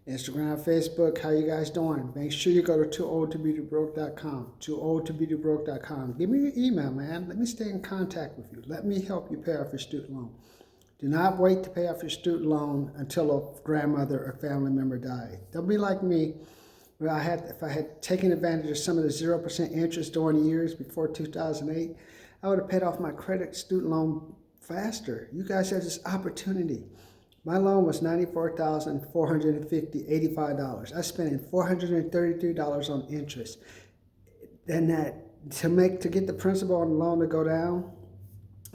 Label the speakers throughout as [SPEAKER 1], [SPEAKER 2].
[SPEAKER 1] Instagram, Facebook. How you guys doing? Make sure you go to tooOldToBeTooBroke.com. TooOldToBeTooBroke.com. Give me your email, man. Let me stay in contact with you. Let me help you pay off your student loan. Do not wait to pay off your student loan until a grandmother or family member died. Don't be like me. Well, if I had taken advantage of some of the 0% interest during the years before 2008, I would have paid off my credit student loan faster. You guys have this opportunity. My loan was $94,485. I spent in $433 on interest. And that to get the principal on the loan to go down,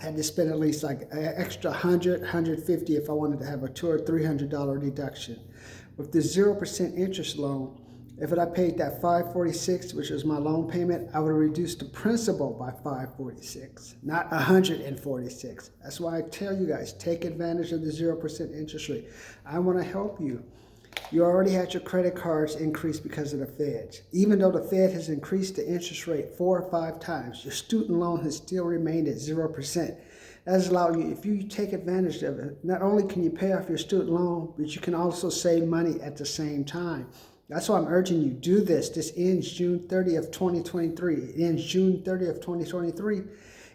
[SPEAKER 1] I had to spend at least like an extra $100, $150 if I wanted to have a $200 or $300 deduction. With the 0% interest loan, if I paid that $546, which was my loan payment, I would have reduced the principal by $546, not $146. That's why I tell you guys, take advantage of the 0% interest rate. I want to help you. You already had your credit cards increase because of the Fed. Even though the Fed has increased the interest rate 4 or 5 times, your student loan has still remained at 0%. That has allowed you, if you take advantage of it, not only can you pay off your student loan, but you can also save money at the same time. That's why I'm urging you, do this. This ends June 30th, 2023. It ends June 30th, 2023.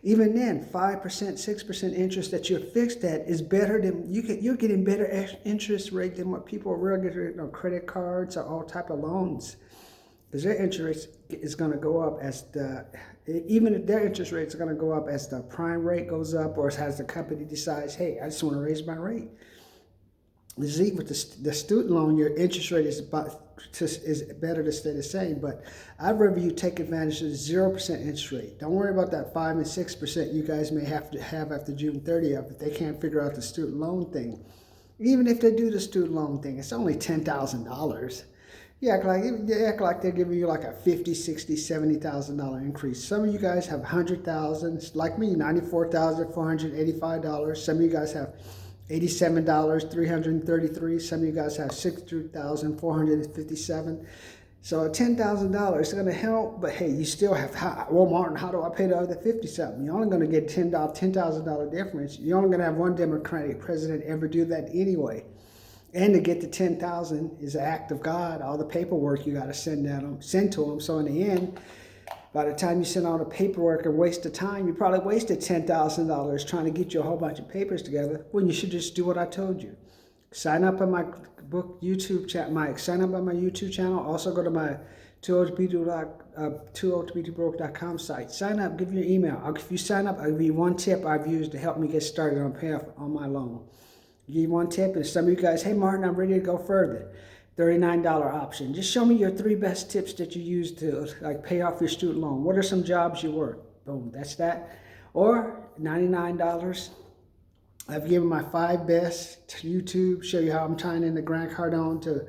[SPEAKER 1] Even then, 5%, 6% interest that you're fixed at is better than, you're getting better interest rate than what people are really getting on credit cards or all type of loans. Because their interest is going to go up as even if their interest rates are going to go up as the prime rate goes up or as the company decides, hey, I just want to raise my rate. With the student loan, your interest rate is better to stay the same, but I'd rather you take advantage of the 0% interest rate. Don't worry about that 5 and 6% you guys may have to have after June 30th if they can't figure out the student loan thing. Even if they do the student loan thing, it's only $10,000. You act like they're giving you like a $50,000, $60,000, $70,000 increase. Some of you guys have $100,000, like me, $94,485. Some of you guys have $87,333. Some of you guys have $62,457. So $10,000 is going to help, but hey, you still have, well, Martin, how do I pay the other 50-something? You're only going to get $10,000 difference. You're only going to have one Democratic president ever do that anyway. And to get the $10,000 is an act of God. All the paperwork you got to send to them. So in the end, by the time you send all the paperwork and waste the time, you probably wasted $10,000 trying to get you a whole bunch of papers together when you should just do what I told you. Sign up on my YouTube channel. Also go to my 2OTBTOBroke.com site. Sign up, give your email. If you sign up, I'll give you one tip I've used to help me get started on payoff on my loan. I'll give you one tip, and some of you guys, hey Martin, I'm ready to go further. $39 option. Just show me your 3 best tips that you use to like pay off your student loan. What are some jobs you work? Boom, that's that. Or $99. I've given my 5 best to YouTube, show you how I'm tying in the Grant Cardone to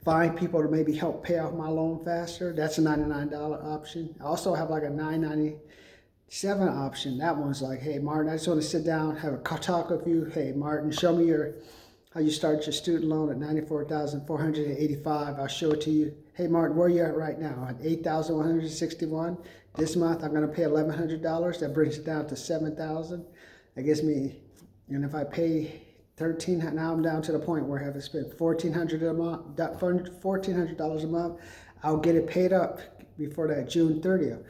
[SPEAKER 1] find people to maybe help pay off my loan faster. That's a $99 option. I also have like a $9.97 option. That one's like, hey Martin, I just want to sit down, have a talk with you. Hey Martin, show me how you start your student loan at $94,485. I'll show it to you. Hey Martin, where are you at right now? At $8,161. This month I'm going to pay $1,100. That brings it down to $7,000. That gives me, and if I pay $1,300, now I'm down to the point where I have to spend $1,400 a month. $1,400 a month. I'll get it paid up before that June 30th.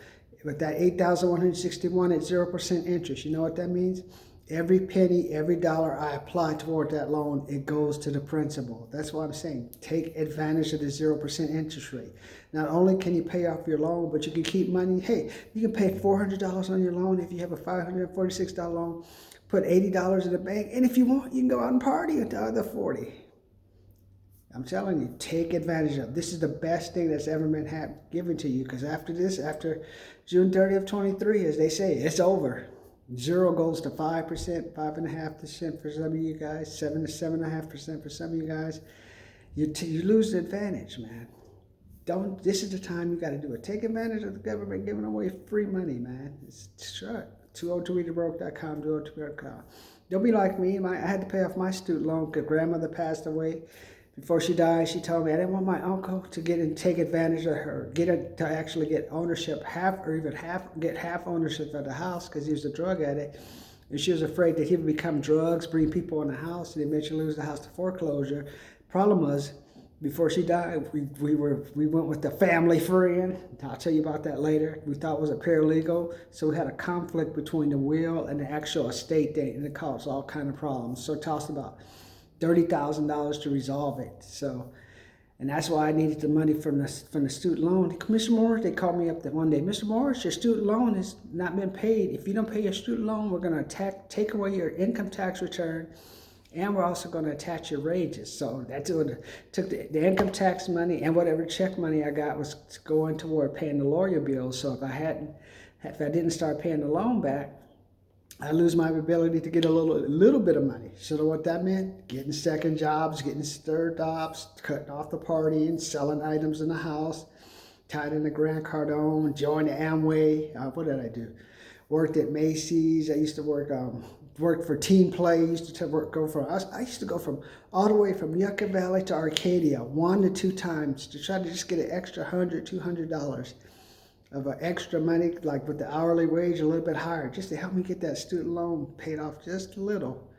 [SPEAKER 1] With that $8,161 at 0% interest, you know what that means? Every penny, every dollar I apply toward that loan, it goes to the principal. That's what I'm saying. Take advantage of the 0% interest rate. Not only can you pay off your loan, but you can keep money. Hey, you can pay $400 on your loan if you have a $546 loan. Put $80 in the bank, and if you want, you can go out and party with the other $40. I'm telling you, take advantage of it. This is the best thing that's ever been given to you, because after this, after June 30th, 23, as they say, it's over. 0 goes to 5%, 5.5% for some of you guys, 7 to 7.5% for some of you guys. You lose the advantage, man. This is the time you got to do it. Take advantage of the government giving away free money, man. It's shut. 2OTBroke.com, 2OTBroke.com. Don't be like me. I had to pay off my student loan because grandmother passed away. Before she died, she told me I didn't want my uncle to take advantage of her, to actually get ownership, get half ownership of the house because he was a drug addict. And she was afraid that he would become drugs, bring people in the house, and eventually lose the house to foreclosure. Problem was, Before she died, we went with the family friend. I'll tell you about that later. We thought it was a paralegal, so we had a conflict between the will and the actual estate date, and it caused all kind of problems. So it cost about $30,000 to resolve it. So, and that's why I needed the money from the student loan. Mr. Morris, they called me up that one day. Mr. Morris, your student loan has not been paid. If you don't pay your student loan, we're going to take away your income tax return, and we're also going to attach your wages. So that's what took the income tax money, and whatever check money I got was going toward paying the lawyer bills. So if I didn't start paying the loan back, I lose my ability to get a little bit of money. So what that meant? Getting second jobs, getting third jobs, cutting off the partying, selling items in the house, tied in the Grant Cardone, joined the Amway. What did I do? Worked at Macy's. I used to worked for Team Play. I used to I used to go from all the way from Yucca Valley to Arcadia 1 to 2 times to try to just get an extra $100, $200 of extra money, like with the hourly wage a little bit higher, just to help me get that student loan paid off just a little,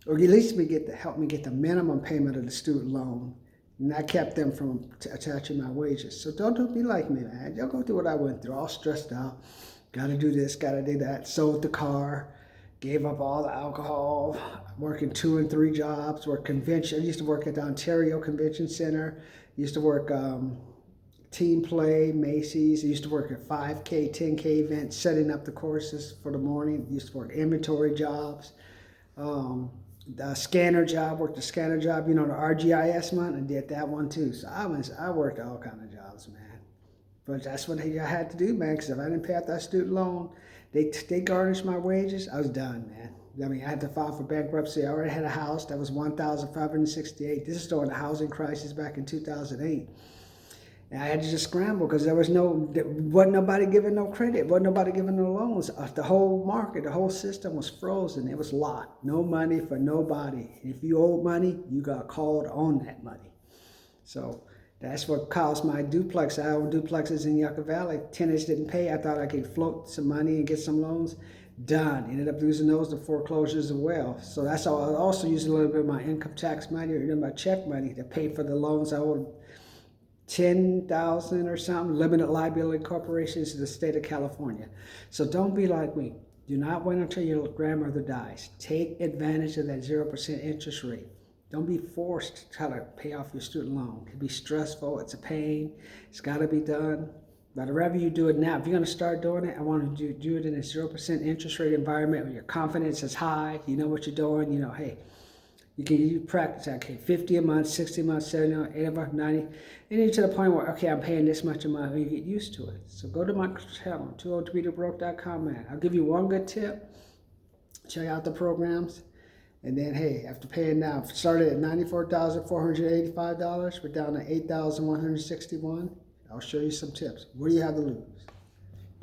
[SPEAKER 1] or at least help me get the minimum payment of the student loan. And I kept them from attaching my wages. So don't be like me, man. Y'all go through what I went through, all stressed out. Got to do this, got to do that. Sold the car, gave up all the alcohol, working 2 and 3 jobs, worked convention. I used to work at the Ontario Convention Center. Used to work Team Play, Macy's. I used to work at 5K, 10K events, setting up the courses for the morning. I used to work inventory jobs. The scanner job, worked the scanner job, the RGIS one, I did that one too. So I worked all kind of jobs, man. But that's what I had to do, man, because if I didn't pay off that student loan, they garnished my wages, I was done, man. I mean, I had to file for bankruptcy. I already had a house that was $1,568. This is during the housing crisis back in 2008. And I had to just scramble because wasn't nobody giving no credit, wasn't nobody giving no loans. The whole market, the whole system was frozen. It was locked. No money for nobody. If you owed money, you got called on that money. So that's what caused my duplex. I own duplexes in Yucca Valley. Tenants didn't pay. I thought I could float some money and get some loans. Done. Ended up losing those to foreclosures as well. So that's all. I also used a little bit of my income tax money or my check money to pay for the loans I owed. 10,000 or something, limited liability corporations in the state of California. So don't be like me. Do not wait until your grandmother dies. Take advantage of that 0% interest rate. Don't be forced to try to pay off your student loan. It can be stressful. It's a pain. It's got to be done. But rather you do it now. If you're going to start doing it, I want to do it in a 0% interest rate environment where your confidence is high. You know what you're doing. Hey, you practice, okay, 50 a month, 60 a month, 70 a month, 80 a month, 90. And then to the point where, okay, I'm paying this much a month, you get used to it. So go to my channel, 203tobroke.com, man. I'll give you one good tip. Check out the programs. And then, hey, after paying now, started at $94,485, we're down to $8,161. I'll show you some tips. What do you have to lose?